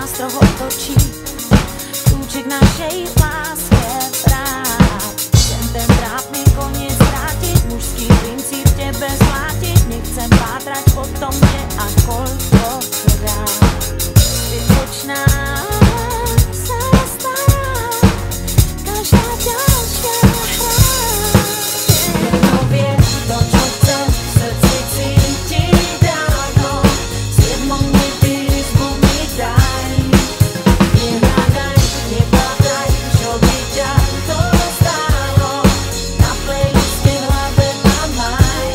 stroj otočí, kľúčik našej láske vrát. Chcem ten trápny koniec vrátiť, mužský princíp tebe zvlátiť. Nechcem pátrať po tom, kde a koľkokrát zbytočná sa stará každá ďalšia hra. Jedno vie to, čo chcem v srdci cítiť dávno. Zjedno mi ty, izbu mi daj. Nehľadaj, nepátraj, čo by ťa to stálo. Na playliste v hlave ma maj.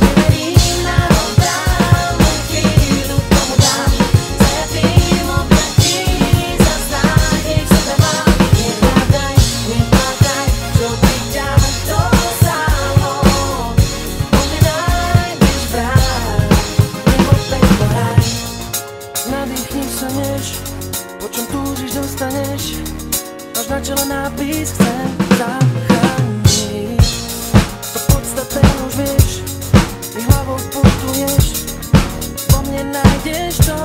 Neverím na obrávnu chvíľu, tomu dám. Trefím obratí, zastať ich sebe mám. Nehľadaj, nepátraj, čo by ťa to stálo. Pomenaj, než vrát, nebo opäť pohraj. Nadýchni sa než, po čom túžiš dostaneš. Máš na čele nápis, chcem zachrániť. To podstatné už vieš, ty hlavou putuješ. Po mne nájdeš to,